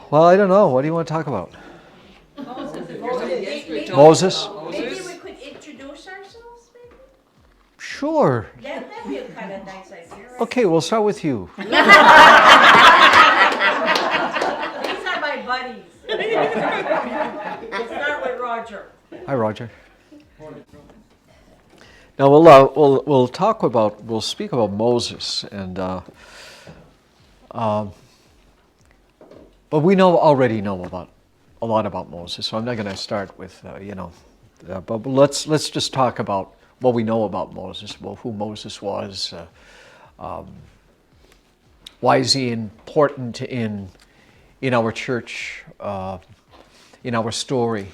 Well, I don't know. What do you want to talk about? Moses? Maybe we could introduce ourselves, maybe? Sure. That'd be a kind of nice idea. Right? Okay, we'll start with you. These are my buddies. We'll start with Roger. Hi, Roger. Now we'll speak about Moses, and but we already know about a lot about Moses, so I'm not going to start with but let's just talk about what we know about Moses, well, who Moses was, why is he important in our church, in our story.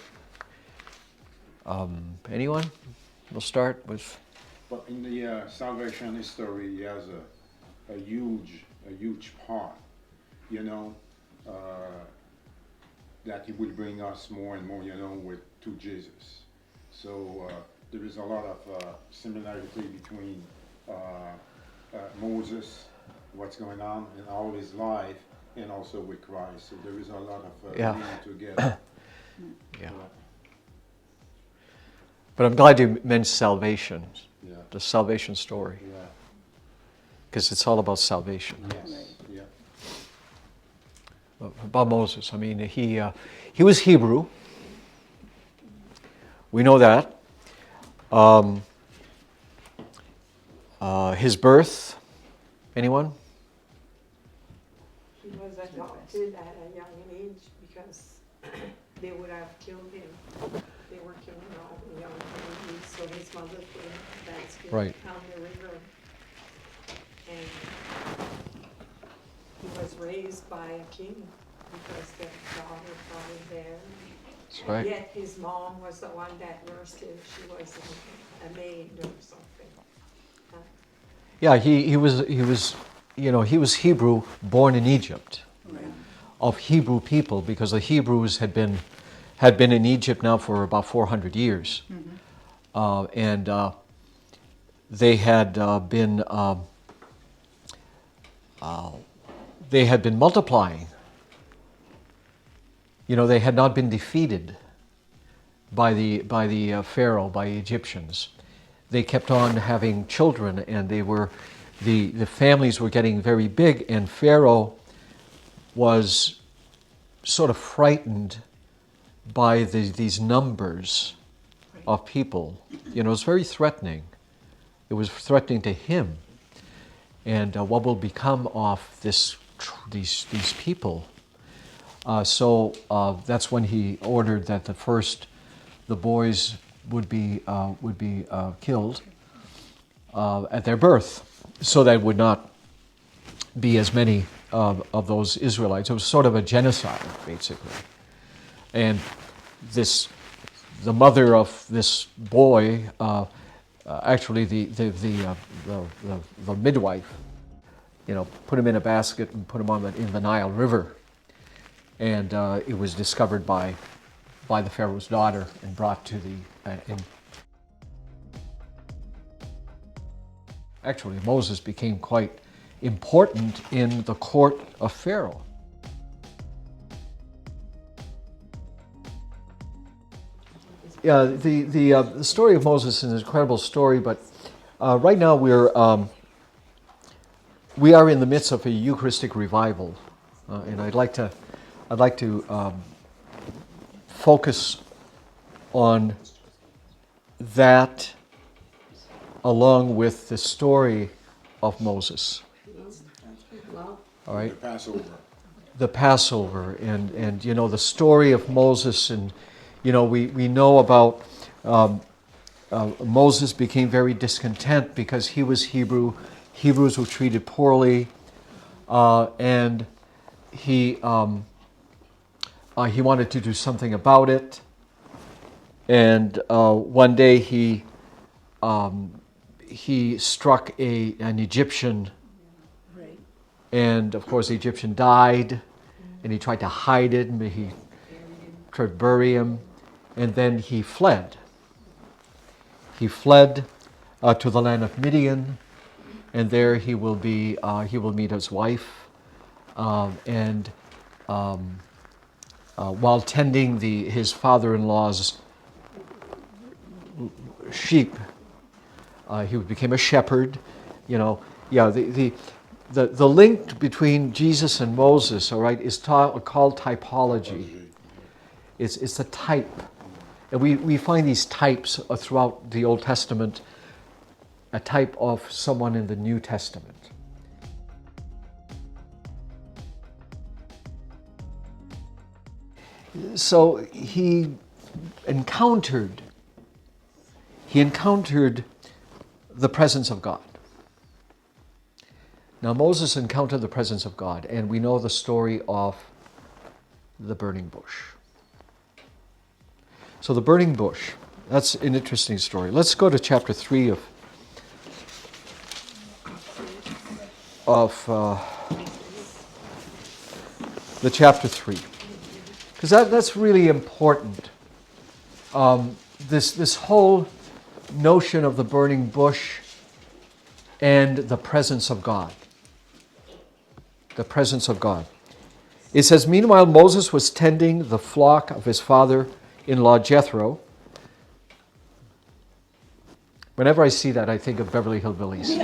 Anyone? We'll start with. Well, in the salvation history, he has a huge part, that he will bring us more and more, to Jesus. So there is a lot of similarity between Moses, what's going on in all his life, and also with Christ. So there is a lot of union together. Yeah. But I'm glad you mentioned salvation, the salvation story, because it's all about salvation. Yes. Yeah. About Moses, I mean, he was Hebrew. We know that. His birth, anyone? He was adopted at a young age because they would have killed him. They were killing all the young babies, so his mother came Right. down the river. And he was raised by a king because the daughter brought him there. That's right. Yet his mom was the one that nursed him. She was a maid or something. Yeah, he was Hebrew, born in Egypt, of Hebrew people, because the Hebrews had been in Egypt now for about 400 years, and they had been multiplying. They had not been defeated by the Pharaoh, by Egyptians. They kept on having children, and the families were getting very big, and Pharaoh was sort of frightened by these numbers of people. It was very threatening. It was threatening to him, and what will become of these people? So that's when he ordered that the boys would be killed at their birth, so that would not be as many of those Israelites. It was sort of a genocide, basically. And the mother of this boy, actually the midwife, put him in a basket and put him in the Nile River, and it was discovered by the Pharaoh's daughter and brought to the. Actually, Moses became quite important in the court of Pharaoh. Yeah, the story of Moses is an incredible story, but right now we are in the midst of a Eucharistic revival, and I'd like to focus on that along with the story of Moses. All right. The Passover, and the story of Moses, and we know about Moses became very discontent because he was Hebrew. Hebrews were treated poorly, and he wanted to do something about it. And one day he struck an Egyptian, and of course the Egyptian died, and he tried to hide it, and he tried to bury him, and then he fled. He fled to the land of Midian, and there he will meet his wife, and while tending his father-in-law's sheep, he became a shepherd. The link between Jesus and Moses, all right, is called typology. It's a type. And we find these types throughout the Old Testament, a type of someone in the New Testament. So he encountered the presence of God. Now Moses encountered the presence of God, and we know the story of the burning bush. So the burning bush, that's an interesting story. Let's go to chapter 3 of the chapter 3. Because that's really important. This whole notion of the burning bush and the presence of God. The presence of God. It says, meanwhile, Moses was tending the flock of his father-in-law Jethro. Whenever I see that, I think of Beverly Hillbillies.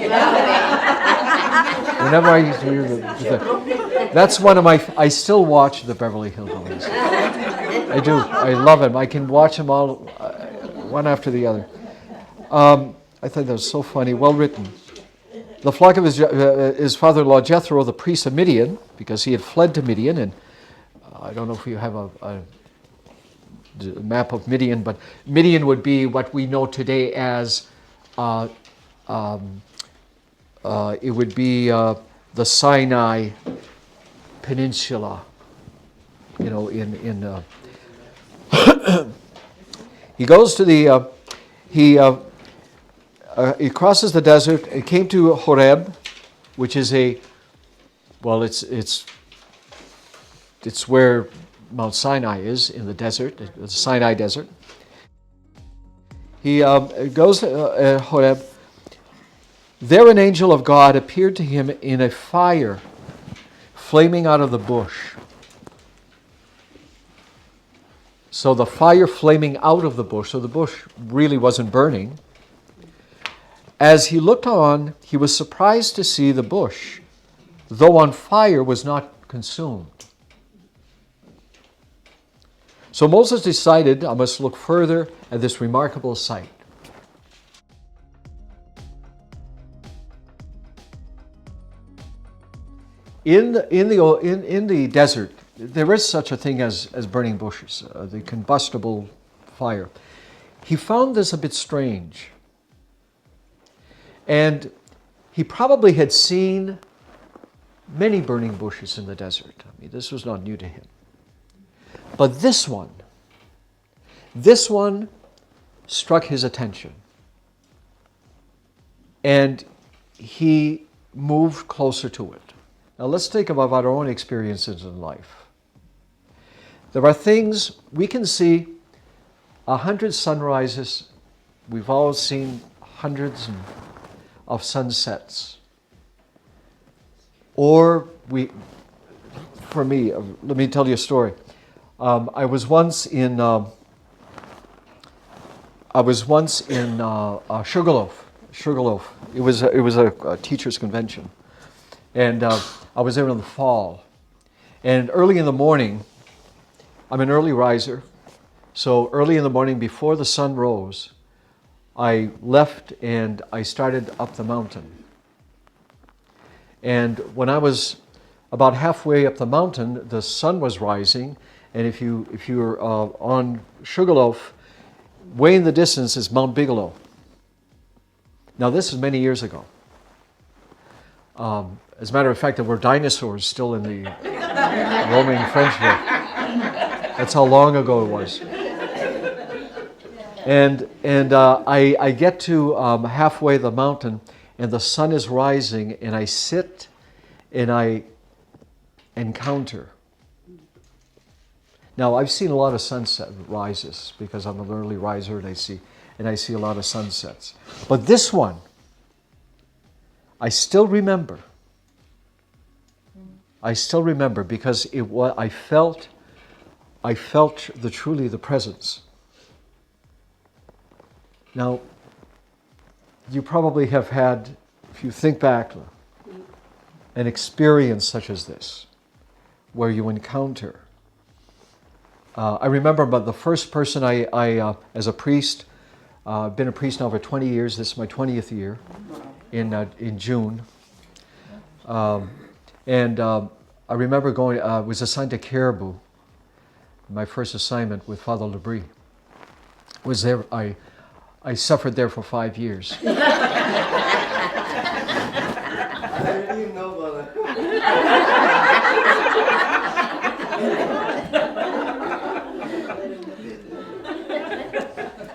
Whenever I hear that's one of my. I still watch the Beverly Hillbillies. I do. I love them. I can watch them all, one after the other. I thought that was so funny. Well written. The flock of his father-in-law Jethro, the priest of Midian, because he had fled to Midian, and I don't know if you have a map of Midian, but Midian would be what we know today as, it would be the Sinai Peninsula, in he goes to he crosses the desert. It came to Horeb, which is it's where Mount Sinai is in the desert, the Sinai Desert. He goes to Horeb. There an angel of God appeared to him in a fire flaming out of the bush. So the fire flaming out of the bush, so the bush really wasn't burning. As he looked on, he was surprised to see the bush, though on fire, was not consumed. So Moses decided, I must look further at this remarkable sight. In the desert, there is such a thing as burning bushes, the combustible fire. He found this a bit strange. And he probably had seen many burning bushes in the desert. I mean, this was not new to him. But this one struck his attention. And he moved closer to it. Now let's think about our own experiences in life. There are things we can see 100 sunrises. We've all seen hundreds of sunsets. Or for me, let me tell you a story. I was once in Sugarloaf. It was a teachers' convention, and I was there in the fall. And early in the morning, I'm an early riser, so early in the morning before the sun rose, I left and I started up the mountain. And when I was about halfway up the mountain, the sun was rising, and if you're on Sugarloaf, way in the distance is Mount Bigelow. Now this is many years ago. As a matter of fact, there were dinosaurs still in the roaming Frenchville. That's how long ago it was. And I get to halfway the mountain, and the sun is rising, and I sit and I encounter. Now, I've seen a lot of sunset rises because I'm an early riser, and I see a lot of sunsets. But this one, I still remember. I still remember because it was. I felt truly the presence. Now, you probably have had, if you think back, an experience such as this, where you encounter. I remember, but the first person I as a priest, I've been a priest now for 20 years. This is my 20th year in June. And I remember going, was assigned to Caribou. My first assignment with Father Labrie was there. I suffered there for 5 years. I didn't even know about that.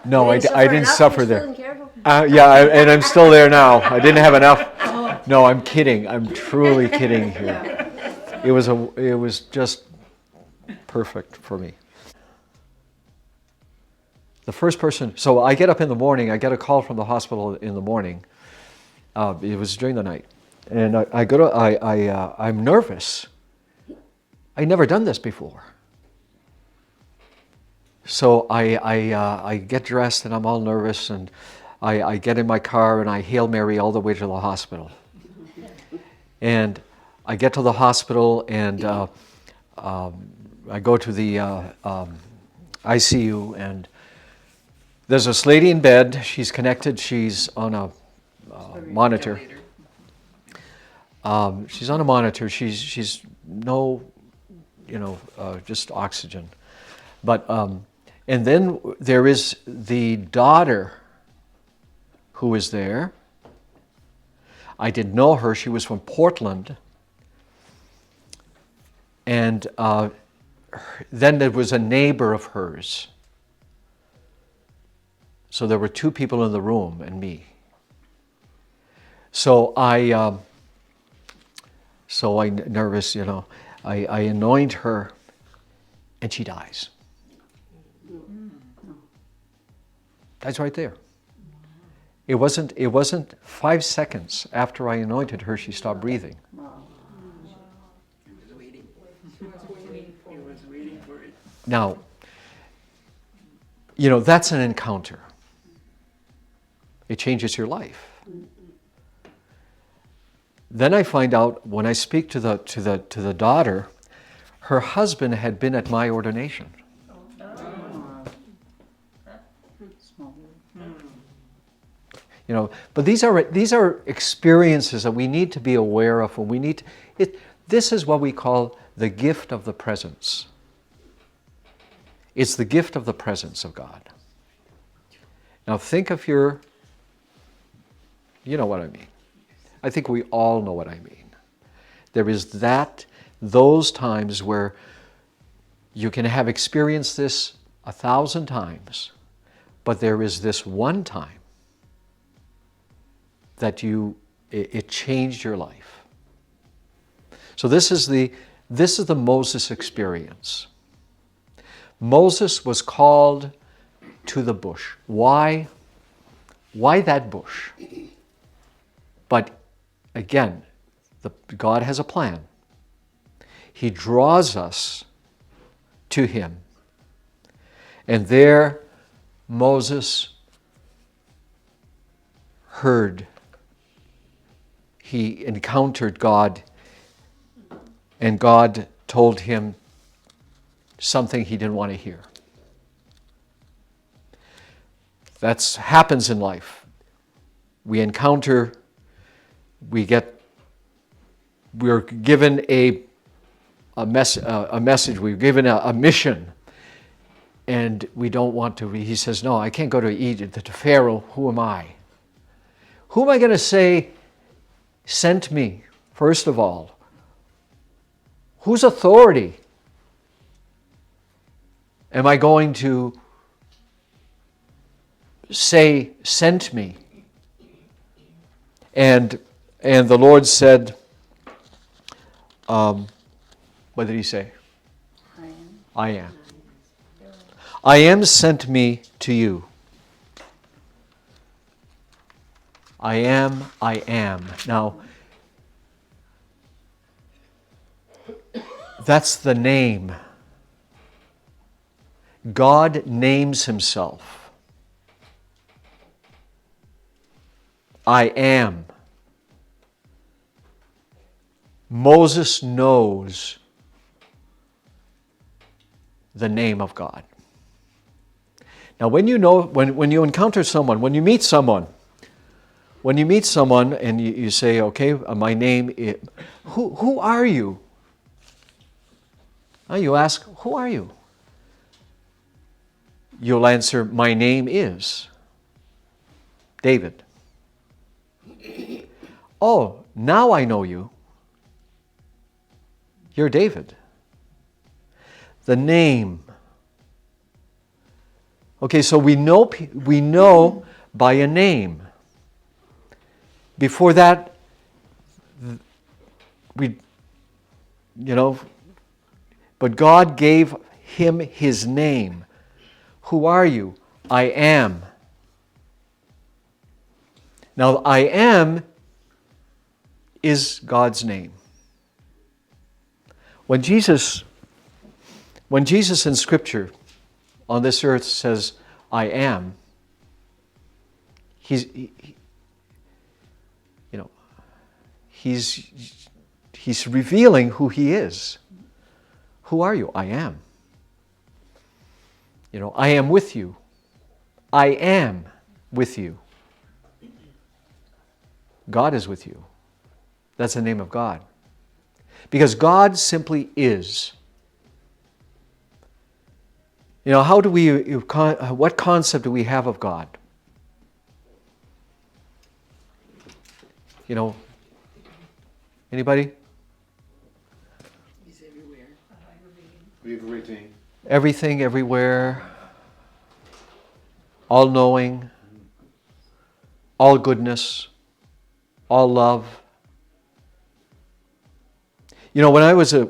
No, I didn't suffer there. And I'm still there now. I didn't have enough. No, I'm kidding. I'm truly kidding here. It was just perfect for me. The first person, so I get up in the morning, I get a call from the hospital in the morning. It was during the night. And I'm nervous. I'd never done this before. So I get dressed and I'm all nervous and I get in my car and I Hail Mary all the way to the hospital. And I get to the hospital and I go to the ICU and there's this lady in bed. She's connected. She's on a monitor. She's on a monitor. She's no, just oxygen. But and then there is the daughter who is there. I didn't know her. She was from Portland. And then there was a neighbor of hers. So there were 2 people in the room and me. So I nervous, I anoint her and she dies. Dies right there. It wasn't 5 seconds after I anointed her, she stopped breathing. Now, that's an encounter. It changes your life. Then I find out when I speak to the daughter, her husband had been at my ordination. But these are experiences that we need to be aware of, and this is what we call the gift of the presence. It's the gift of the presence of God. Now think of you know what I mean. I think we all know what I mean. There is those times where you can have experienced this 1,000 times, but there is this one time that it changed your life. So this is the Moses experience. Moses was called to the bush. Why? Why that bush? But again, God has a plan. He draws us to Him. And there Moses heard. He encountered God, and God told him something he didn't want to hear. That happens in life. We encounter, we're given a message, we're given a mission, and we don't want to. He says, no, I can't go to Egypt, to Pharaoh. Who am I? Who am I going to say sent me, first of all? Whose authority am I going to say sent me? And the Lord said, what did He say? I am. I am sent me to you. I am, I am. Now, that's the name. God names himself. I am. Moses knows the name of God. Now, when you encounter someone, when you meet someone and you say, okay, my name is, who are you? You ask, who are you? You'll answer, my name is David. Oh, now I know you. You're David. The name. Okay, so we know by a name. Before that, but God gave him his name. Who are you? I am. Now, I am is God's name. When Jesus in Scripture on this earth says, I am, he's revealing who he is. Who are you? I am. I am with you. I am with you. God is with you. That's the name of God. Because God simply is. What concept do we have of God? Anybody? He's everywhere. Everything. Everything, everywhere, all-knowing, all goodness, all love. When I was a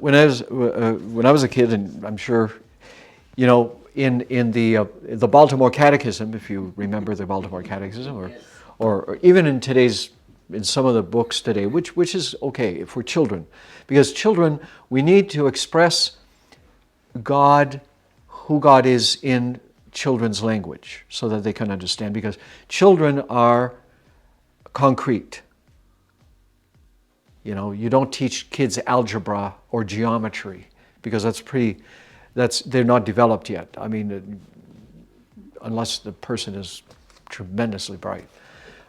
kid, and I'm sure, in the Baltimore Catechism, if you remember the Baltimore Catechism, or even in some of the books today, which is okay for children, because children, we need to express God, who God is in children's language, so that they can understand, because children are concrete. You don't teach kids algebra or geometry, because they're not developed yet. I mean, unless the person is tremendously bright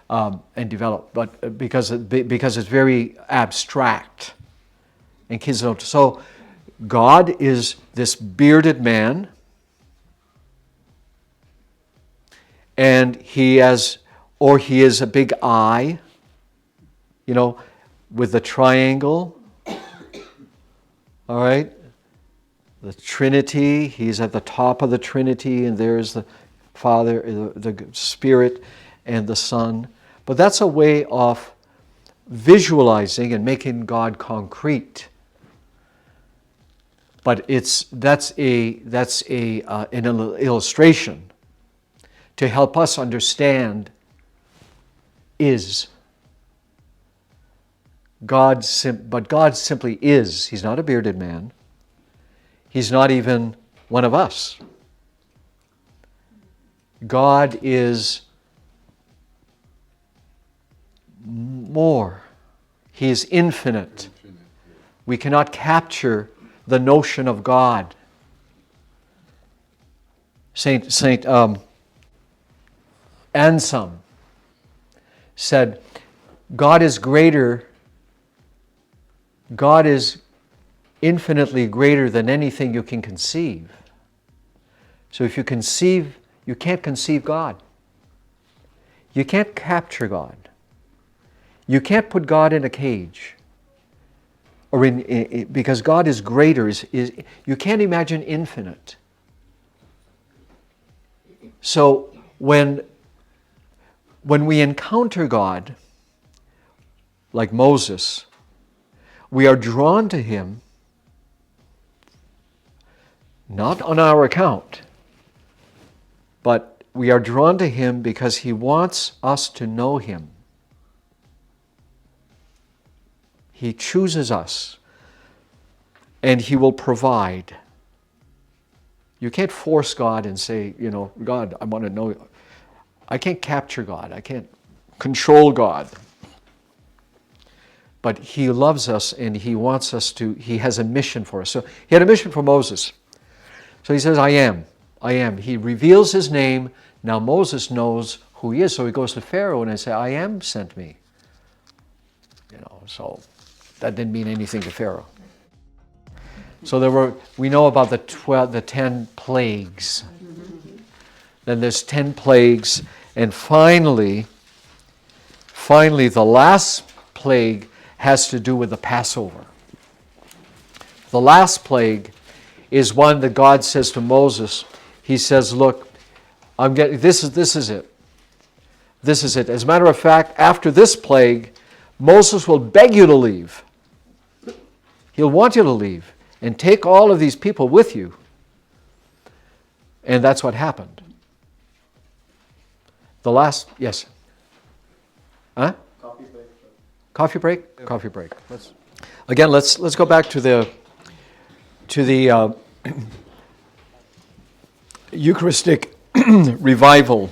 and developed, but because it's very abstract, and kids don't. So God is this bearded man, and he is a big eye, with the triangle. All right? The Trinity, he's at the top of the Trinity, and there's the Father, the Spirit, and the Son. But that's a way of visualizing and making God concrete. But that's an illustration to help us understand is. But God simply is. He's not a bearded man. He's not even one of us. God is more. He is infinite. We cannot capture the notion of God. Saint Anselm said, God is greater. God is infinitely greater than anything you can conceive. So if you can't conceive God. You can't capture God. You can't put God in a cage. Because God is greater. You can't imagine infinite. So when we encounter God, like Moses, we are drawn to him, not on our account, but we are drawn to him because he wants us to know him. He chooses us, and He will provide. You can't force God and say, God, I want to know. I can't capture God. I can't control God. But He loves us, and He wants us to, He has a mission for us. So He had a mission for Moses. So He says, I am. I am. He reveals His name. Now Moses knows who He is. So he goes to Pharaoh and I say, I am sent me. So that didn't mean anything to Pharaoh. So we know about the 10 plagues. Then there's 10 plagues. And finally, the last plague has to do with the Passover. The last plague is one that God says to Moses. He says, look, this is it. This is it. As a matter of fact, after this plague, Moses will beg you to leave. He'll want you to leave and take all of these people with you. And that's what happened. The last, yes? Huh? Coffee break. Coffee break? Yeah. Coffee break. Let's go back to the Eucharistic revival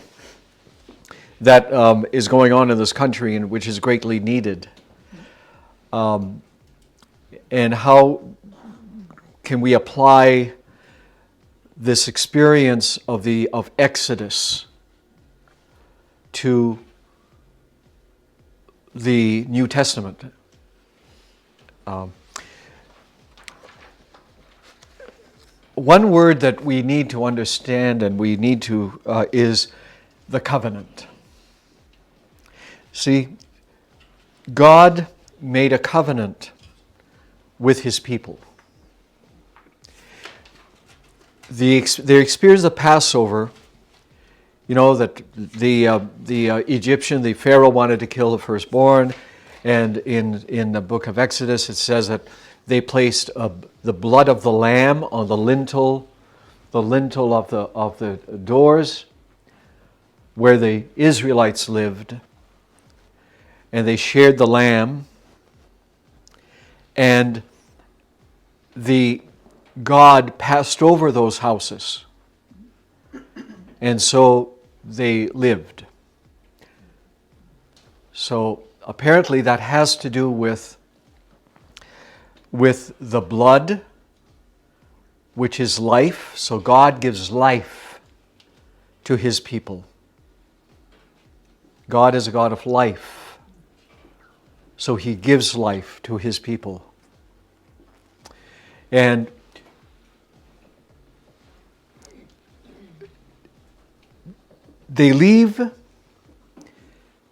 that is going on in this country and which is greatly needed. And how can we apply this experience of Exodus to the New Testament? One word that we need to understand and we need to is the covenant. See, God made a covenant with His people. The experience of Passover, that the Egyptian, the Pharaoh wanted to kill the firstborn, and in the book of Exodus it says that they placed the blood of the lamb on the lintel of the doors where the Israelites lived, and they shared the lamb, and God passed over those houses, and so they lived. So apparently that has to do with the blood, which is life. So God gives life to His people. God is a God of life. So He gives life to His people. And they leave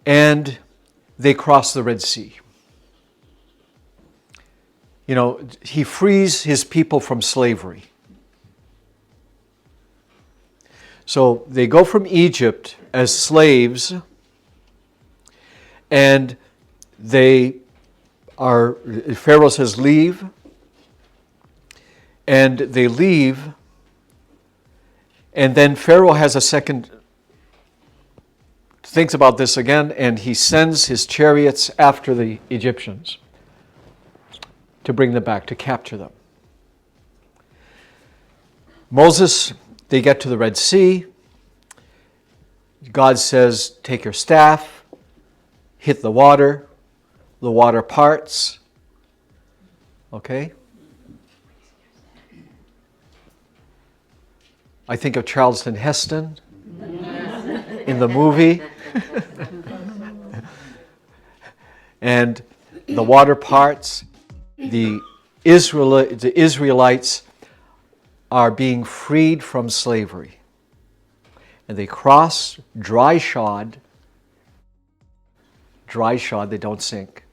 and they cross the Red Sea. He frees His people from slavery. So they go from Egypt as slaves, and Pharaoh says, leave, and they leave, and then Pharaoh has thinks about this again, and he sends his chariots after the Egyptians to bring them back, to capture them. Moses, they get to the Red Sea. God says, take your staff, hit the water parts. Okay? I think of Charlton Heston in the movie. And the water parts. The Israelites are being freed from slavery. And they cross dry shod. Dry shod, they don't sink.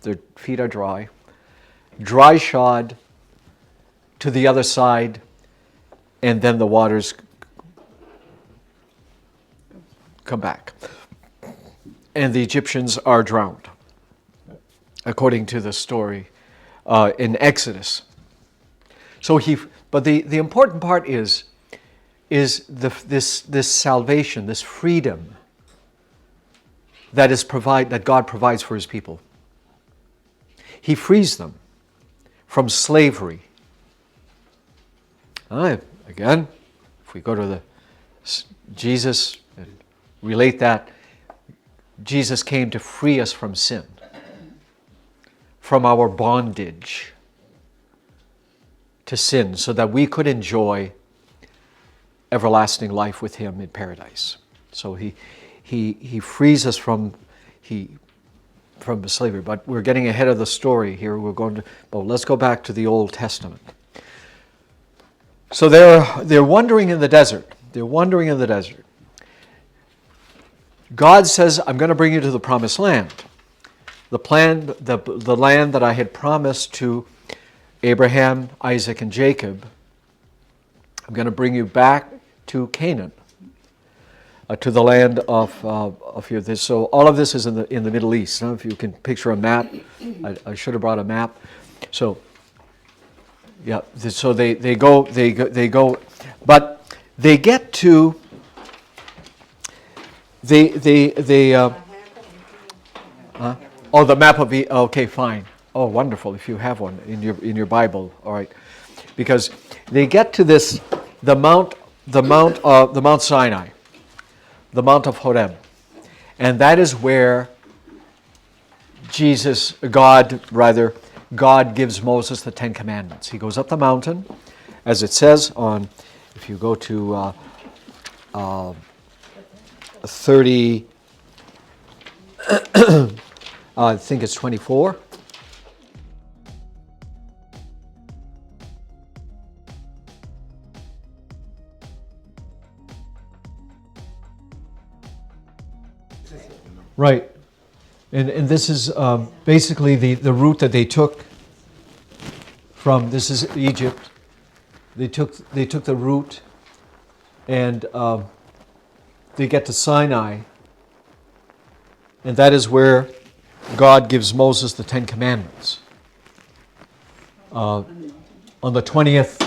Their feet are dry. Dry shod to the other side, and then the waters come back. And the Egyptians are drowned, according to the story in Exodus. But the important part is this salvation, this freedom that God provides for His people. He frees them from slavery. Again, if we go to Jesus and relate that, Jesus came to free us from sin, from our bondage to sin, so that we could enjoy everlasting life with Him in paradise. So He frees us from slavery. But we're getting ahead of the story here. Let's go back to the Old Testament. So they're wandering in the desert. They're wandering in the desert. God says, I'm going to bring you to the promised land. The land that I had promised to Abraham, Isaac, and Jacob. I'm going to bring you back to Canaan, to the land of here. So all of this is in the Middle East. Now, if you can picture a map, I should have brought a map. So yeah, so they go, but they get to the map of the. Okay, fine. Oh, wonderful! If you have one in your Bible, all right, because they get to this the Mount Sinai, the Mount of Horeb, and that is where God gives Moses the Ten Commandments. He goes up the mountain, as it says on, if you go to 30, I think it's 24. Right. And this is basically the route that they took from, this is Egypt. They took the route, and they get to Sinai, and that is where God gives Moses the Ten Commandments. On the 20th,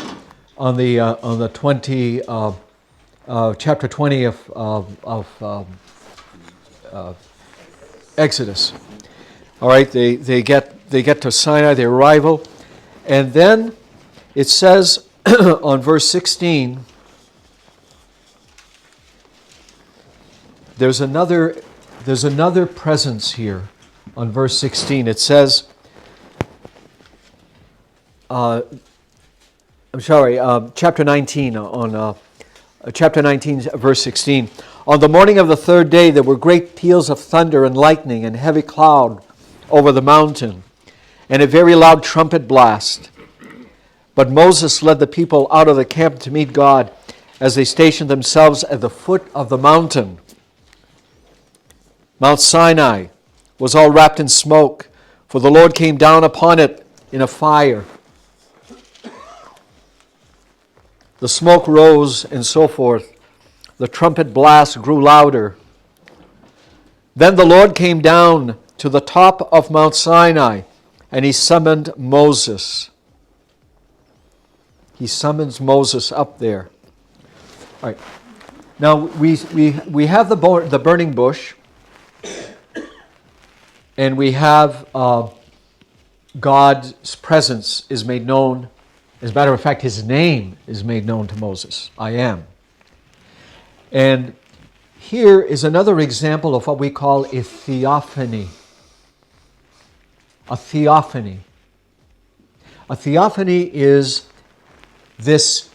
chapter 20 of Exodus. All right, they get to Sinai, their arrival, and then it says on verse 16, there's another presence here. On verse 16, it says, chapter 19 chapter 19, verse 16. On the morning of the third day, there were great peals of thunder and lightning and heavy cloud over the mountain, and a very loud trumpet blast. But Moses led the people out of the camp to meet God as they stationed themselves at the foot of the mountain. Mount Sinai was all wrapped in smoke, for the Lord came down upon it in a fire. The smoke rose and so forth. The trumpet blast grew louder. Then the Lord came down to the top of Mount Sinai, and He summoned Moses. He summons Moses up there. All right. Now we have the burning bush, and we have God's presence is made known. As a matter of fact, His name is made known to Moses. I am. And here is another example of what we call a theophany. A theophany. A theophany is this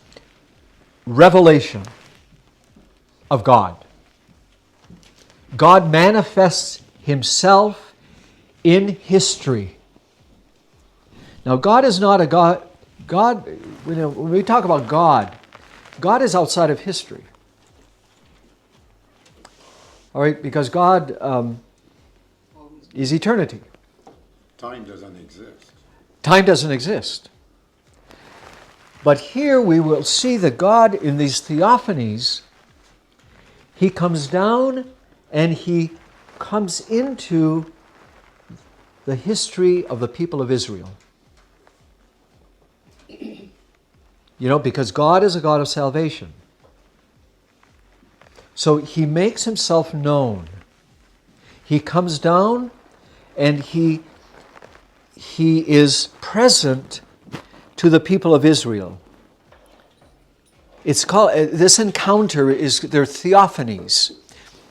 revelation of God. God manifests Himself in history. Now, God is not a God. God, when we talk about God, God is outside of history. All right, because God is eternity. Time doesn't exist. Time doesn't exist. But here we will see that God, in these theophanies, He comes down and He comes into the history of the people of Israel. Because God is a God of salvation. So He makes Himself known. He comes down and He he is present to the people of Israel. It's called, this encounter is, they're theophanies.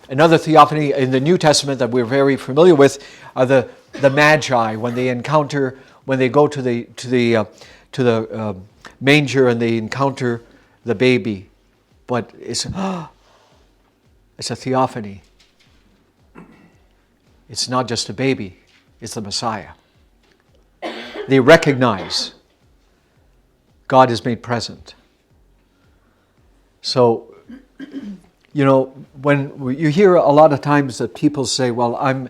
Another theophany in the New Testament that we're very familiar with are the Magi, when they go to the manger and they encounter the baby. But it's a theophany. It's not just a baby, it's the Messiah. They recognize God is made present. So, when you hear a lot of times that people say, "Well, I'm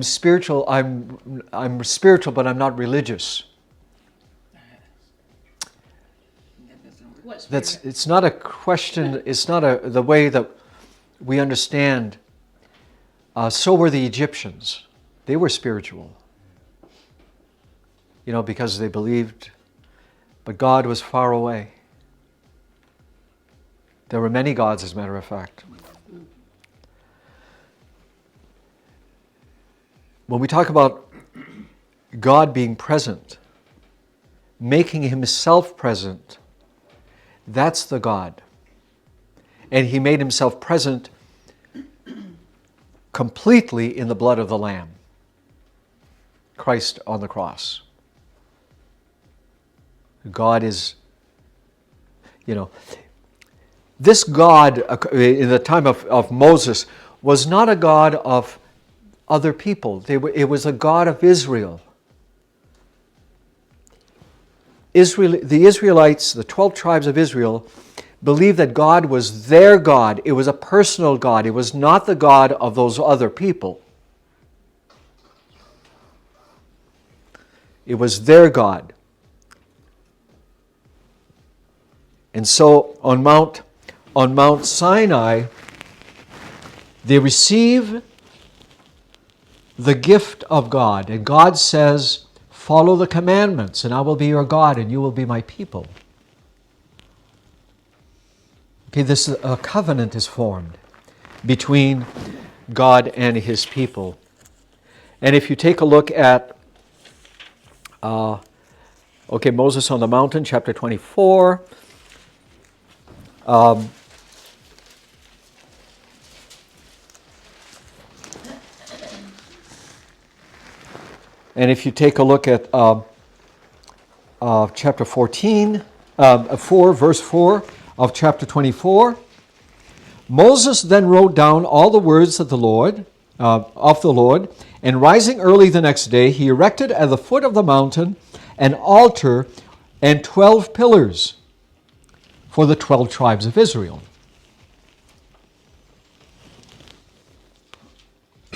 spiritual. I'm spiritual, but I'm not religious." It's not a question. It's not the way that we understand. So were the Egyptians. They were spiritual. Because they believed, but God was far away. There were many gods, as a matter of fact. When we talk about God being present, making himself present, that's the God. And he made himself present completely in the blood of the Lamb, Christ on the cross. God is, this God in the time of Moses was not a God of other people. It was a God of Israel. The Israelites, the 12 tribes of Israel, believed that God was their God. It was a personal God. It was not the God of those other people. It was their God. And so on Mount Sinai, they receive the gift of God. And God says, follow the commandments, and I will be your God, and you will be my people. Okay, a covenant is formed between God and his people. And if you take a look at, Moses on the mountain, chapter 24, and if you take a look at chapter 14, 4, verse 4 of chapter 24, Moses then wrote down all the words of the Lord, and rising early the next day, he erected at the foot of the mountain an altar and 12 pillars for the 12 tribes of Israel.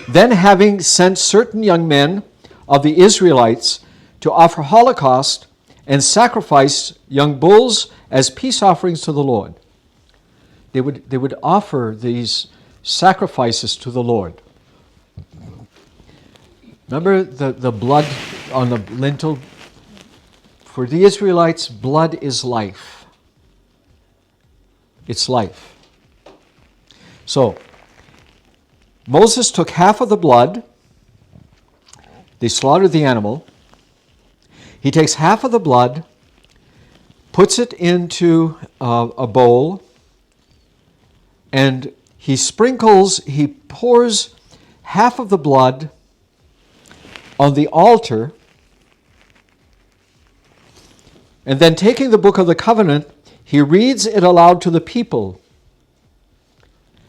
Then, having sent certain young men of the Israelites to offer holocaust and sacrifice young bulls as peace offerings to the Lord, they would offer these sacrifices to the Lord. Remember the blood on the lintel? For the Israelites, blood is life. It's life. So, Moses took half of the blood. They slaughtered the animal. He takes half of the blood, puts it into a bowl, and he pours half of the blood on the altar, and then taking the book of the covenant, he reads it aloud to the people.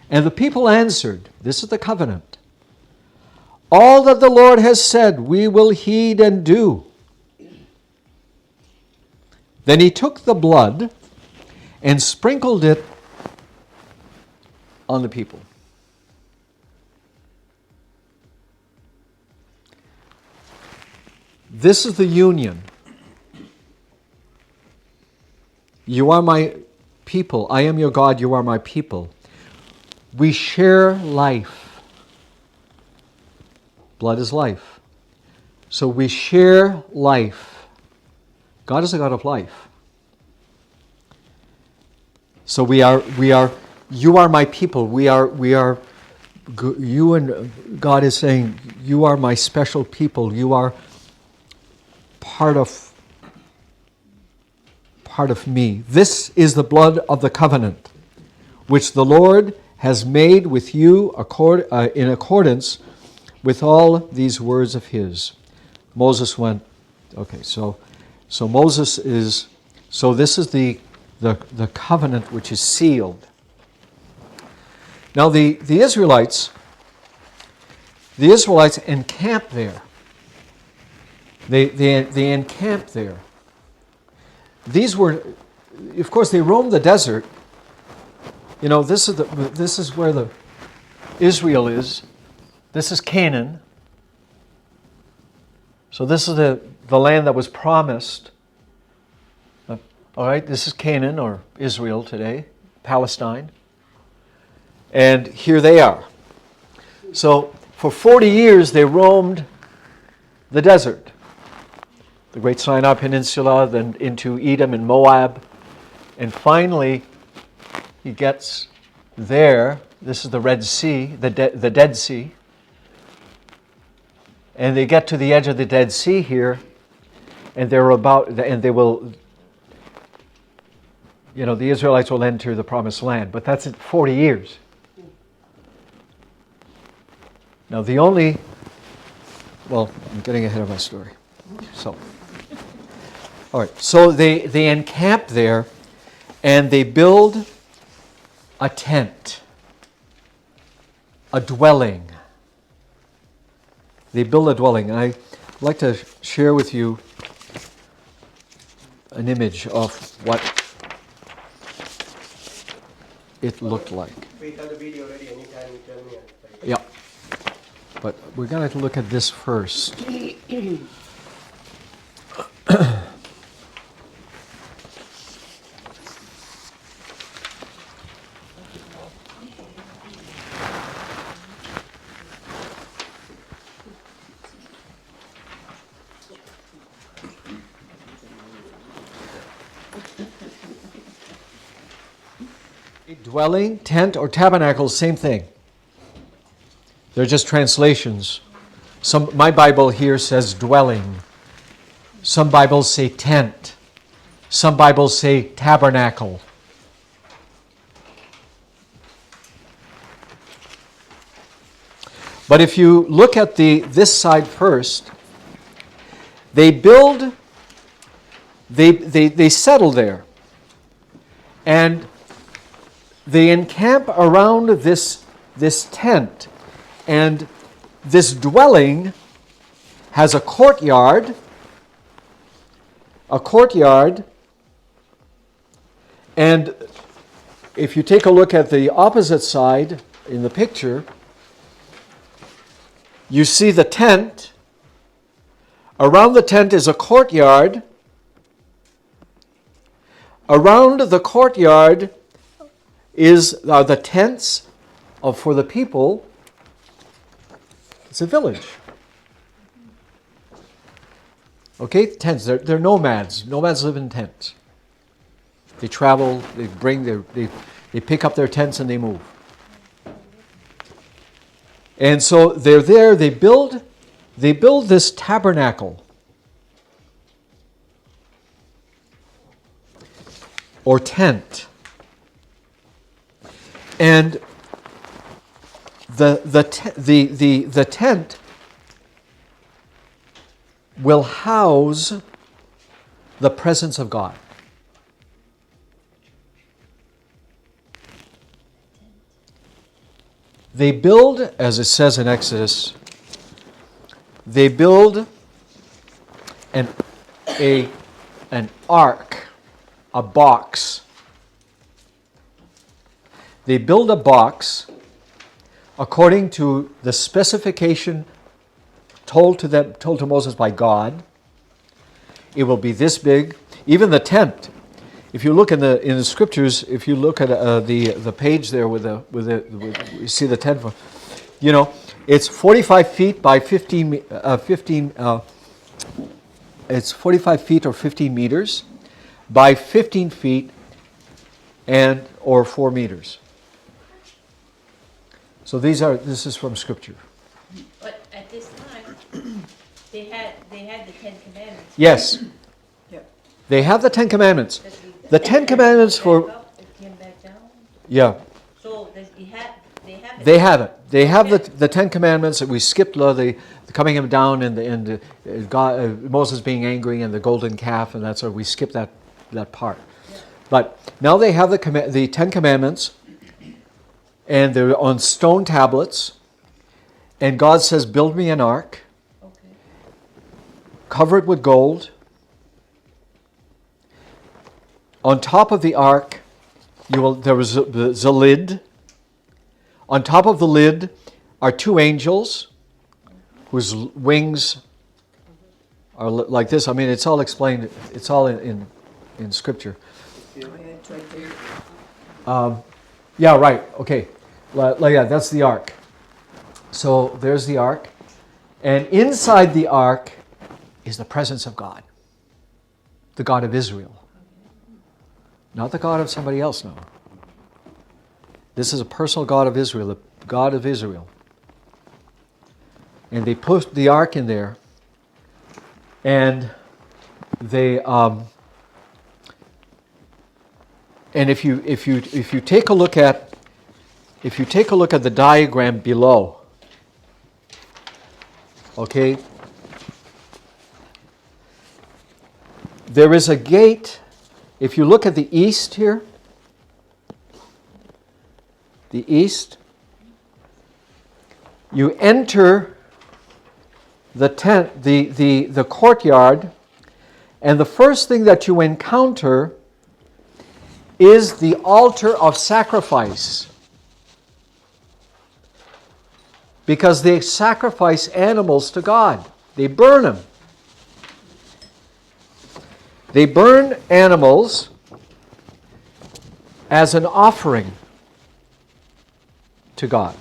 And the people answered, this is the covenant, all that the Lord has said, we will heed and do. Then he took the blood and sprinkled it on the people. This is the union. You are my people. I am your God. You are my people. We share life. Blood is life. So we share life. God is a God of life. So you are my people. You and God is saying, you are my special people. You are part of me. This is the blood of the covenant, which the Lord has made with you in accordance with all these words of his. Moses went, okay, so Moses is, so this is the covenant which is sealed. Now the Israelites encamp there. They encamp there. These were, of course, they roamed the desert. You know, this is where the Israel is. This is Canaan. So this is the land that was promised. All right, this is Canaan, or Israel today, Palestine. And here they are. So for 40 years they roamed the desert. The Great Sinai Peninsula, then into Edom and Moab. And finally, he gets there. This is the Red Sea, the Dead Sea. And they get to the edge of the Dead Sea here, and they will, you know, the Israelites will enter the Promised Land. But that's in 40 years. Now I'm getting ahead of my story. So, all right. So they encamp there, and they build a tent, a dwelling. They build a dwelling. And I'd like to share with you an image of what it looked like. We have the video ready anytime you tell me. Yeah. But we're going to look at this first. Dwelling, tent, or tabernacle, same thing. They're just translations. My Bible here says dwelling. Some Bibles say tent. Some Bibles say tabernacle. But if you look at this side first, they settle there. And they encamp around this tent, and this dwelling has a courtyard, and if you take a look at the opposite side in the picture, you see the tent. Around the tent is a courtyard. Around the courtyard are the tents for the people. It's a village. Okay, tents. They're nomads. Nomads live in tents. They travel. They pick up their tents and they move. And so they're there. They build this tabernacle or tent. And the tent will house the presence of God. They build, as it says in Exodus, they build an ark, a box. They build a box according to the specification told to Moses by God. It will be this big. Even the tent. If you look in the scriptures, if you look at the page there with you see the tent. You know, it's 45 feet by 15. It's 45 feet or 15 meters by 15 feet or 4 meters. So this is from Scripture. But at this time, They had the 10 Commandments. Yes. Yep. They have the 10 Commandments. Does he- The 10 Commandments back for... up, it came back down. Yeah. So does he have? They have it. They have it. They have the 10 Commandments that we skipped, the coming him down and God, Moses being angry and the golden calf, and that's why we skipped that part. But now they have the 10 Commandments, and they're on stone tablets, and God says, build me an ark, Okay. cover it with gold. On top of the ark, there was a lid. On top of the lid are two angels whose wings are like this. I mean, it's all explained. It's all in Scripture. Oh, yeah, it's right there. Yeah, right. Okay. Yeah, that's the ark. So there's the ark. And inside the ark is the presence of God. The God of Israel. Not the God of somebody else, no. This is a personal God of Israel, the God of Israel. And they put the ark in there, and they and if you take a look at the diagram below, okay, there is a gate. If you look at the east here, the east, you enter the tent, the courtyard, and the first thing that you encounter is the altar of sacrifice. Because they sacrifice animals to God. They burn them. They burn animals as an offering to God.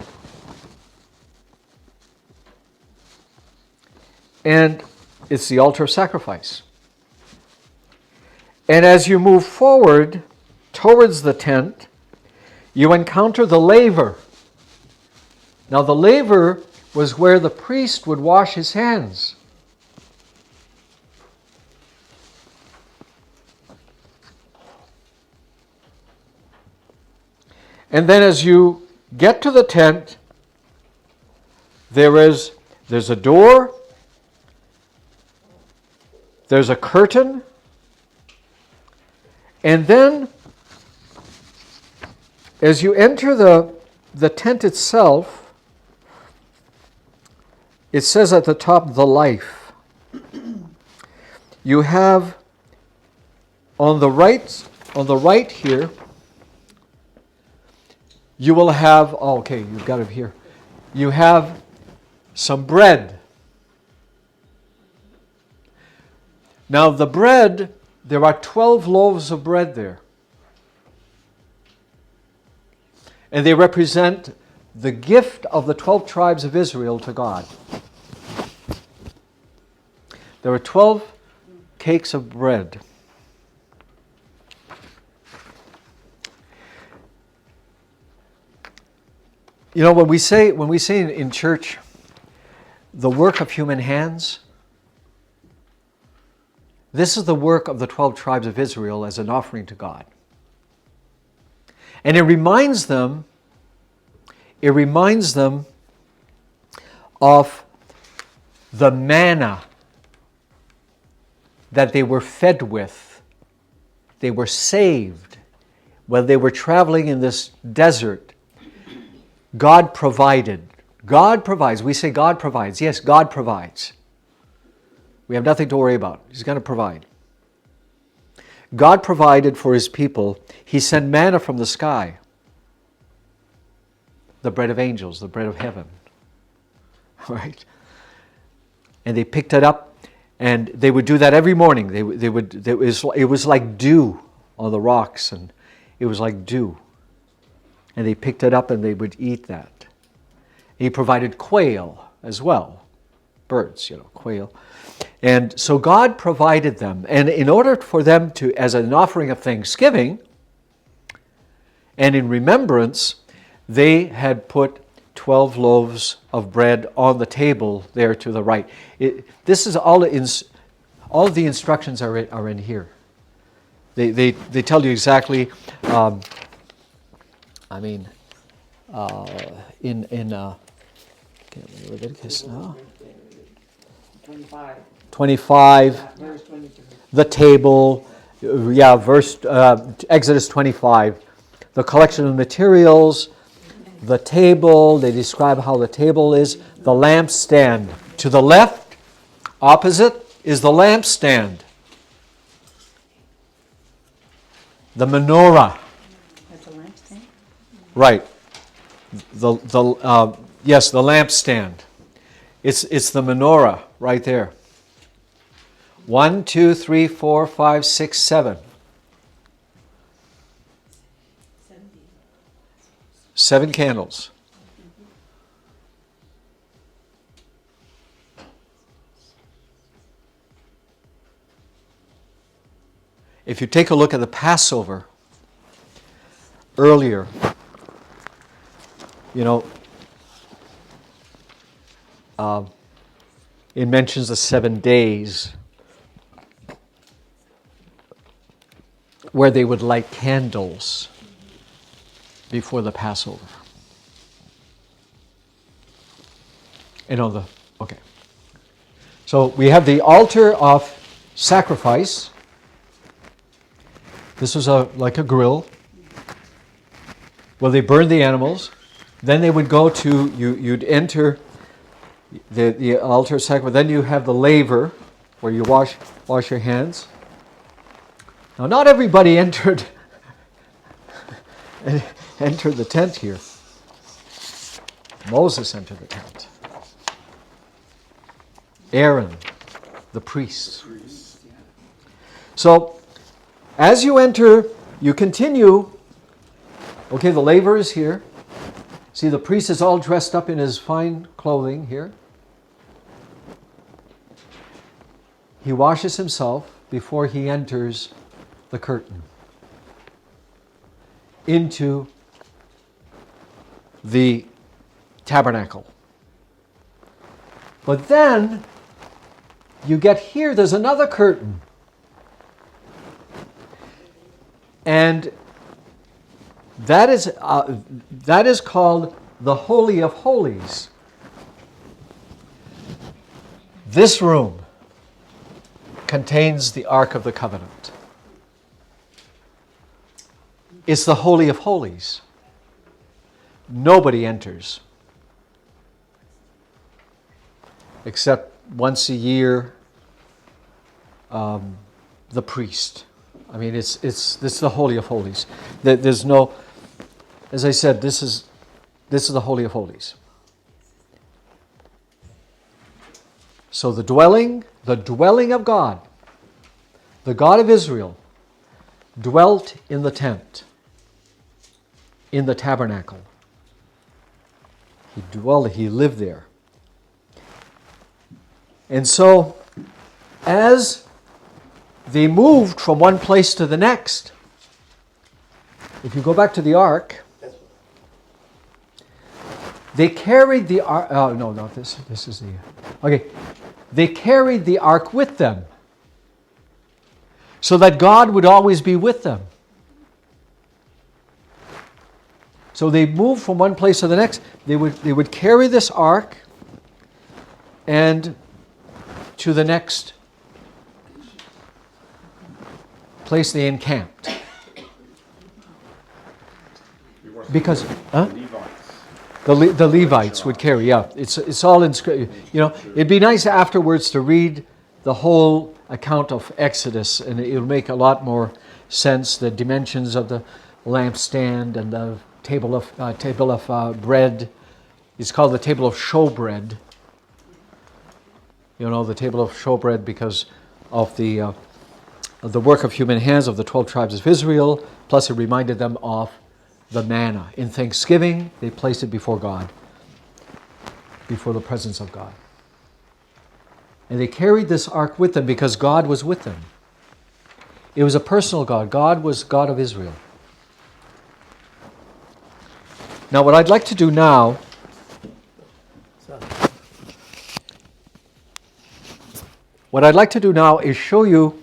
And it's the altar of sacrifice. And as you move forward towards the tent, you encounter the laver. Now the laver was where the priest would wash his hands. And then as you get to the tent, there's a door, there's a curtain, and then as you enter the tent itself, it says at the top, the life. You have on the right here, you will have, you've got it here. You have some bread. Now the bread, there are 12 loaves of bread there. And they represent the gift of the 12 tribes of Israel to God. There are 12 cakes of bread. You know, when we say in church, the work of human hands, this is the work of the 12 tribes of Israel as an offering to God. And it reminds them of the manna that they were fed with. They were saved when they were traveling in this desert. God provided. God provides. We say God provides. Yes, God provides. We have nothing to worry about. He's going to provide. God provided for His people. He sent manna from the sky. The bread of angels, the bread of heaven. Right? And they picked it up, and they would do that every morning. It was like dew on the rocks, and it was like dew. And they picked it up and they would eat that. He provided quail as well. Birds, quail. And so God provided them. And in order for them to, as an offering of thanksgiving and in remembrance, they had put 12 loaves of bread on the table there to the right. This is all of the instructions are in here. They tell you exactly. In Leviticus now. 25. Verse 22. The table, Exodus 25. The collection of materials, the table. They describe how the table is. The lampstand. To the left, opposite, is the lampstand. The menorah. That's a lampstand? Right. Yes, the lampstand. It's the menorah right there. 1, 2, 3, 4, 5, 6, 7. 7 candles. If you take a look at the Passover earlier, it mentions the 7 days where they would light candles before the Passover. Okay. So we have the altar of sacrifice. This was like a grill where they burned the animals. Then they would go to, you'd enter the altar of sacrifice. Then you have the laver where you wash your hands. Now, not everybody entered the tent here. Moses entered the tent. Aaron, the priest. So, as you enter, you continue. Okay, the laver is here. See, the priest is all dressed up in his fine clothing here. He washes himself before he enters the curtain into the tabernacle. But then you get here, there's another curtain. And that is called the Holy of Holies. This room contains the Ark of the Covenant. It's the Holy of Holies. Nobody enters except once a year the priest. I mean, it's the Holy of Holies. There's no, as I said, this is the Holy of Holies. So the dwelling of God, the God of Israel, dwelt in the tent, in the tabernacle. He lived there. And so, as they moved from one place to the next, if you go back to the ark, they carried the ark. Oh, no, this is the. Okay. They carried the ark with them so that God would always be with them. So they moved from one place to the next. They would carry this ark and to the next place they encamped. Because the Levites would carry, yeah. It's all in scripture. It'd be nice afterwards to read the whole account of Exodus, and it'll make a lot more sense. The dimensions of the lampstand and the table of bread. It's called the table of showbread. The table of showbread because of the work of human hands of the 12 tribes of Israel. Plus, it reminded them of the manna. In thanksgiving, they placed it before God, before the presence of God. And they carried this ark with them because God was with them. It was a personal God. God was God of Israel. Now, what I'd like to do now What I'd like to do now is show you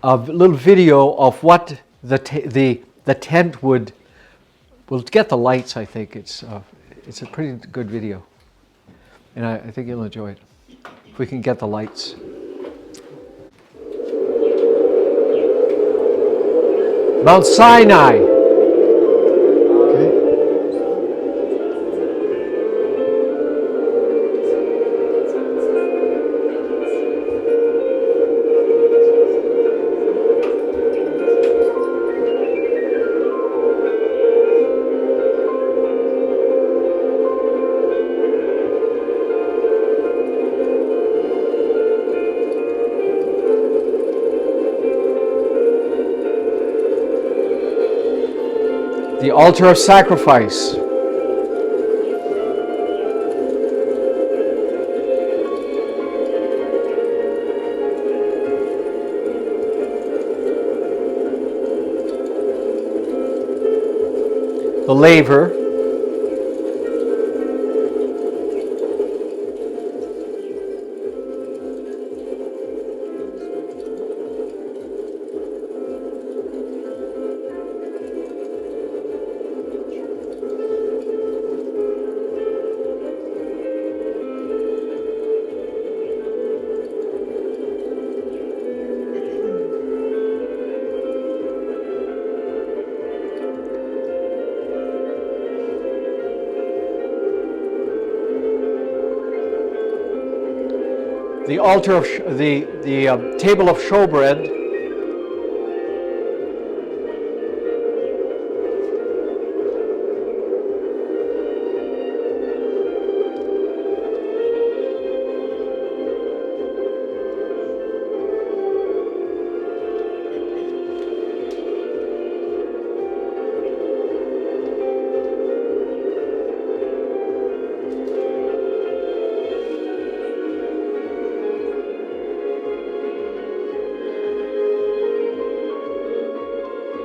a little video of what the tent would. We'll get the lights. I think it's a pretty good video, and I think you'll enjoy it if we can get the lights. Mount Sinai. The altar of sacrifice. The laver. The altar of the table of showbread.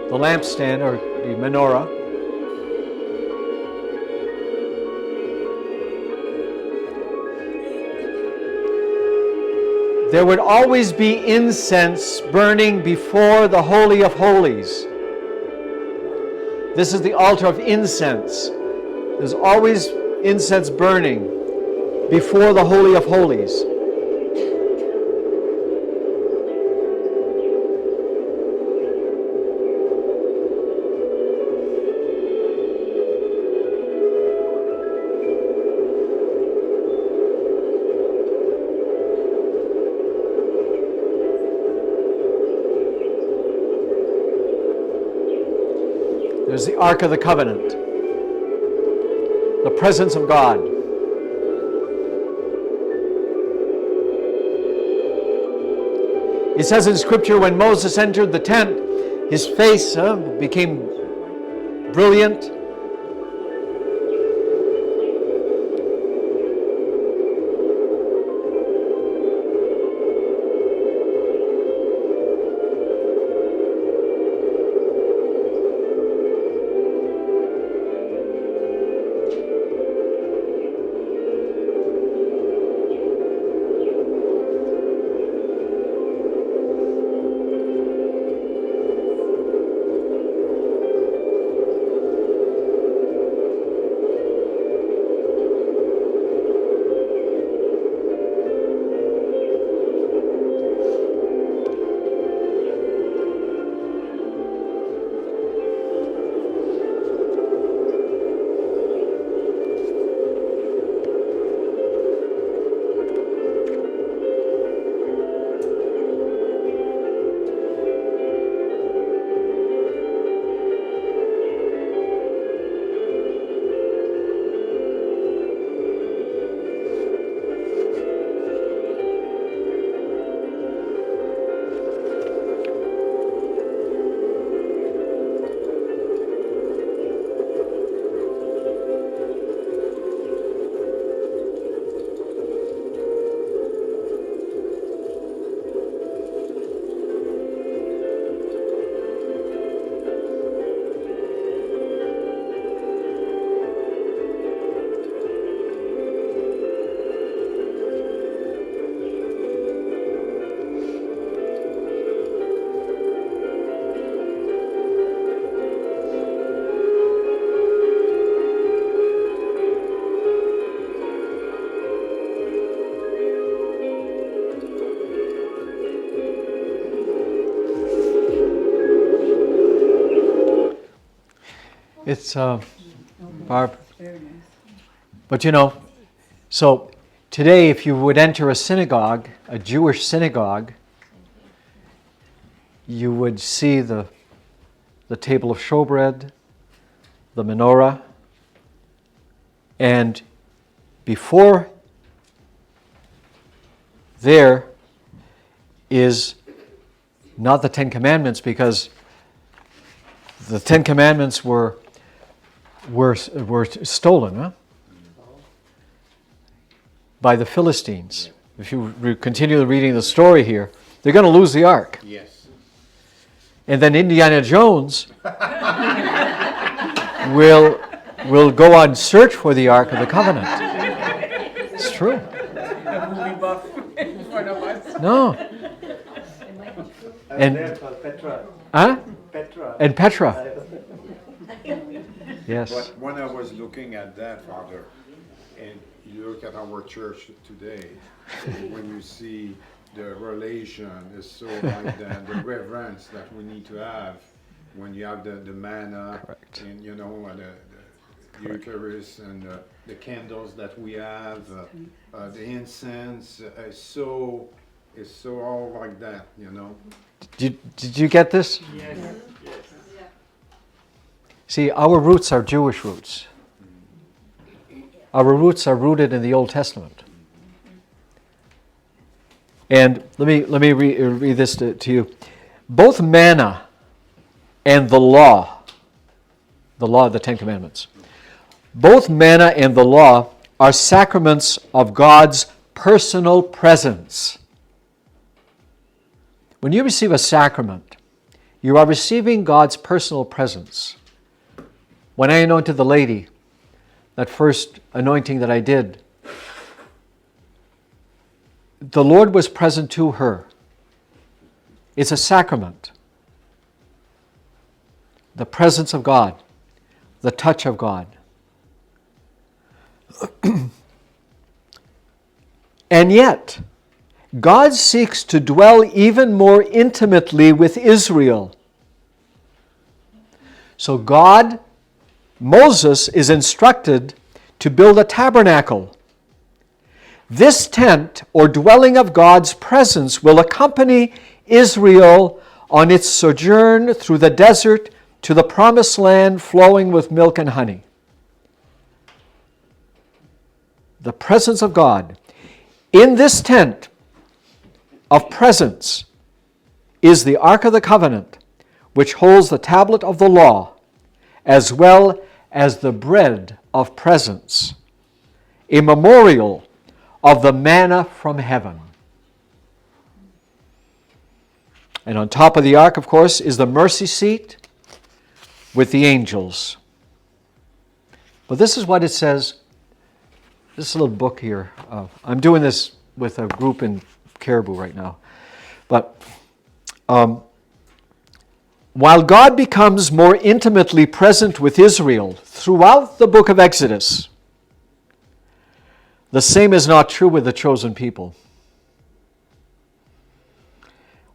The lampstand or the menorah. There would always be incense burning before the Holy of Holies. This is the altar of incense. There's always incense burning before the Holy of Holies. There's the Ark of the Covenant, the presence of God. It says in Scripture, when Moses entered the tent, his face became brilliant. It's, Barb. But you know, so today if you would enter a synagogue, a Jewish synagogue, you would see the table of showbread, the menorah, and before there is not the Ten Commandments, because the Ten Commandments were stolen, huh? By the Philistines. If you continue reading the story here, they're going to lose the ark. Yes. And then Indiana Jones will go on search for the Ark of the Covenant. It's true. Movie buff in front of us. No. And Petra. huh? Petra. And Petra. Yes. But when I was looking at that, Father, and you look at our church today, when you see the relation is so like that, the reverence that we need to have when you have the manna, Correct. and you know the Eucharist and the candles that we have, the incense is so all like that, you know. Did you get this? Yes. See, our roots are Jewish roots. Our roots are rooted in the Old Testament. And let me read this to you. Both manna and the law of the Ten Commandments, both manna and the law are sacraments of God's personal presence. When you receive a sacrament, you are receiving God's personal presence. When I anointed the lady, that first anointing that I did, the Lord was present to her. It's a sacrament. The presence of God, the touch of God. And yet, God seeks to dwell even more intimately with Israel. So Moses is instructed to build a tabernacle. This tent or dwelling of God's presence will accompany Israel on its sojourn through the desert to the promised land flowing with milk and honey. The presence of God. In this tent of presence is the Ark of the Covenant, which holds the tablet of the law, as well as the bread of presence, a memorial of the manna from heaven. And on top of the ark, of course, is the mercy seat with the angels. But this is what it says. This little book here. I'm doing this with a group in Caribou right now. But while God becomes more intimately present with Israel throughout the book of Exodus, the same is not true with the chosen people.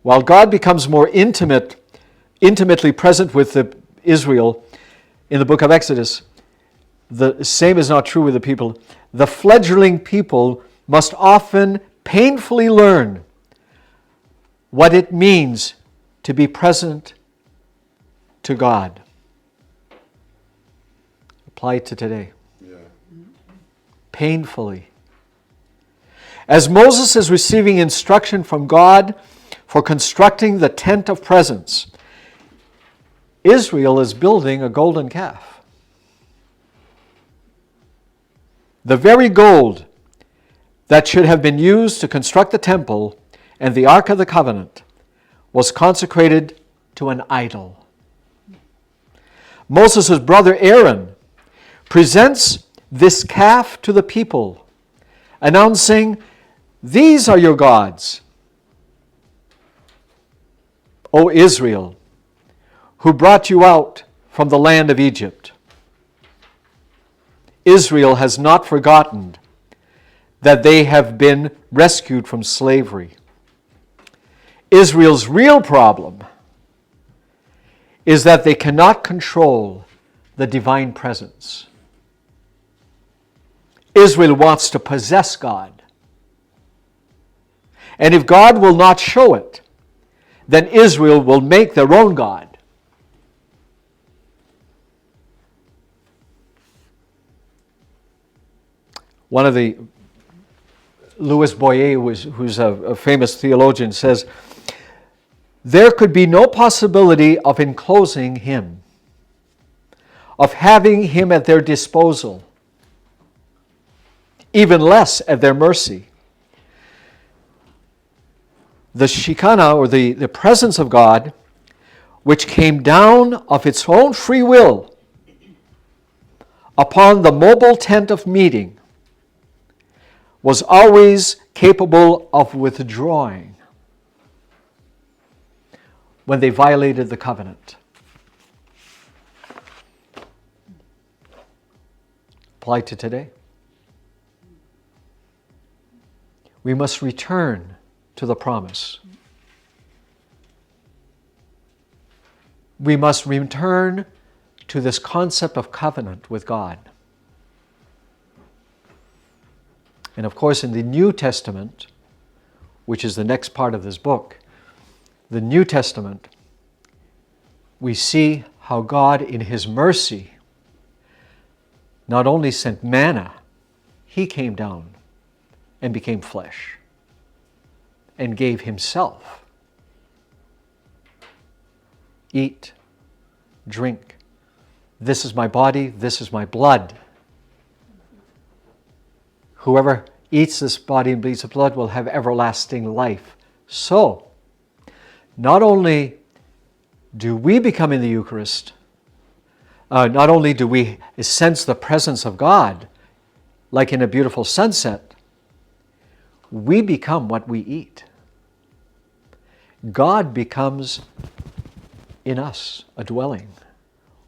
While God becomes more intimately present with Israel in the book of Exodus, the same is not true with the people. The fledgling people must often painfully learn what it means to be present to God. Apply it to today. Yeah. Painfully. As Moses is receiving instruction from God for constructing the tent of presence, Israel is building a golden calf. The very gold that should have been used to construct the temple and the Ark of the Covenant was consecrated to an idol. Moses' brother Aaron presents this calf to the people, announcing, "These are your gods, O Israel, who brought you out from the land of Egypt." Israel has not forgotten that they have been rescued from slavery. Israel's real problem is that they cannot control the divine presence. Israel wants to possess God. And if God will not show it, then Israel will make their own God. One of the, Louis Boyer, who's a famous theologian, says, there could be no possibility of enclosing him, of having him at their disposal, even less at their mercy. The Shekinah, or the presence of God, which came down of its own free will upon the mobile tent of meeting, was always capable of withdrawing when they violated the covenant. Apply to today. We must return to the promise. We must return to this concept of covenant with God. And of course, in the New Testament, which is the next part of this book, the New Testament, we see how God, in His mercy, not only sent manna, He came down and became flesh and gave Himself. Eat, drink. This is my body, this is my blood. Whoever eats this body and bleeds the blood will have everlasting life. So, not only do we become in the Eucharist, not only do we sense the presence of God, like in a beautiful sunset, we become what we eat. God becomes in us a dwelling.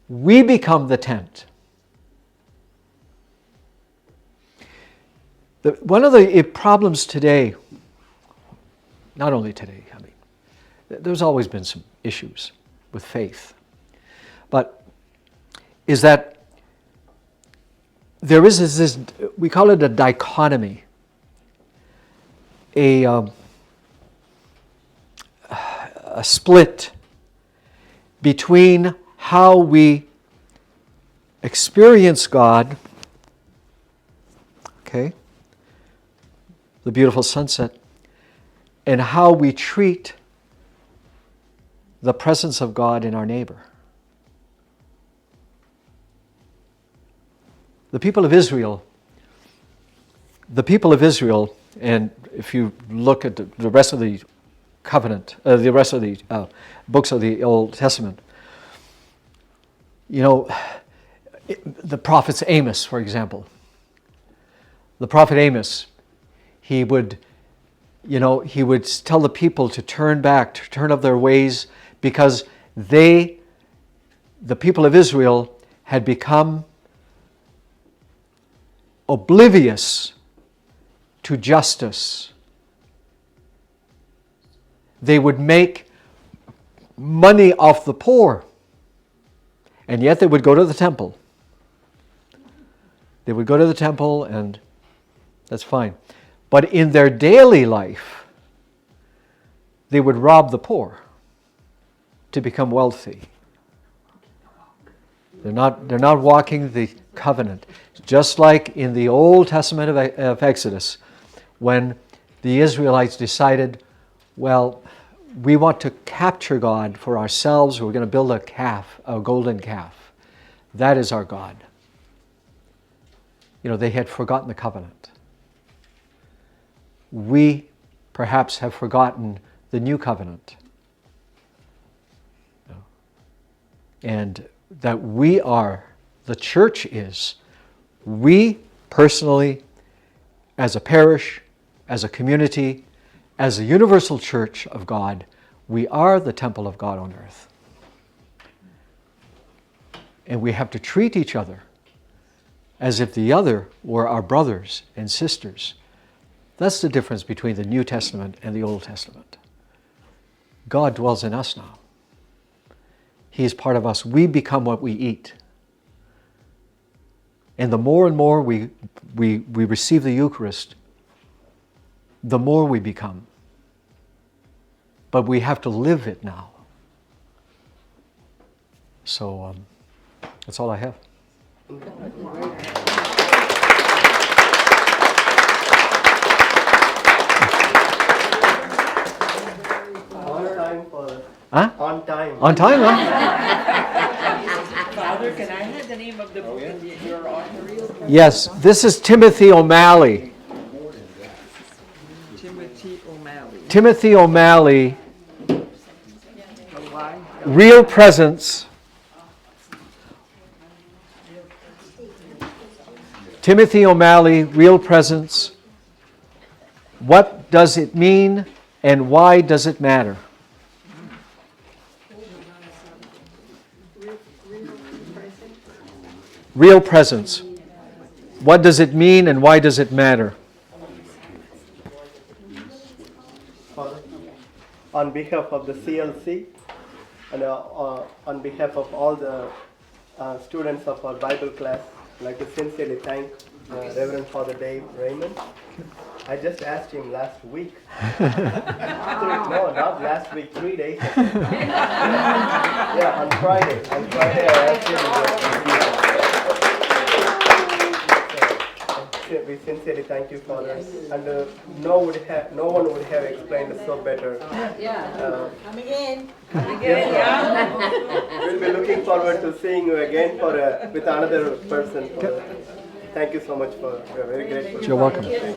We become the tent. One of the problems today, not only today, I mean, there's always been some issues with faith, but is that there is this, we call it a dichotomy, a split between how we experience God, okay, the beautiful sunset, and how we treat the presence of God in our neighbor. The people of Israel, and if you look at the rest of the covenant, the rest of the books of the Old Testament, you know, the prophet Amos, for example. The prophet Amos, he would tell the people to turn back, to turn of their ways, because the people of Israel, had become oblivious to justice. They would make money off the poor, and yet they would go to the temple. They would go to the temple, and that's fine. But in their daily life, they would rob the poor to become wealthy. They're not walking the covenant. Just like in the Old Testament of Exodus, when the Israelites decided, well, we want to capture God for ourselves. We're going to build a calf, a golden calf. That is our God. You know, they had forgotten the covenant. We perhaps have forgotten the new covenant. And that we are, the church is, we personally, as a parish, as a community, as a universal church of God, we are the temple of God on earth. And we have to treat each other as if the other were our brothers and sisters. That's the difference between the New Testament and the Old Testament. God dwells in us now. He is part of us. We become what we eat. And the more and more we receive the Eucharist, the more we become. But we have to live it now. So that's all I have. On time, Father. Huh? On time. On time, huh? Father, can I have the name of the book in your author? Yes, this is Timothy O'Malley. Timothy O'Malley. Timothy O'Malley, Why? Real Presence. Timothy O'Malley, Real Presence. What does it mean and why does it matter? Real Presence. What does it mean and why does it matter? Father, on behalf of the CLC and on behalf of all the students of our Bible class, I'd like to sincerely thank Reverend Father Dave Raymond. I just asked him last week. No, not last week, 3 days ago. Yeah, on Friday. On Friday I asked him. We sincerely thank you, Father. And no one would have explained it so better. Come again. We'll be looking forward to seeing you again with another person. Thank you so much for. We're very grateful. You're welcome.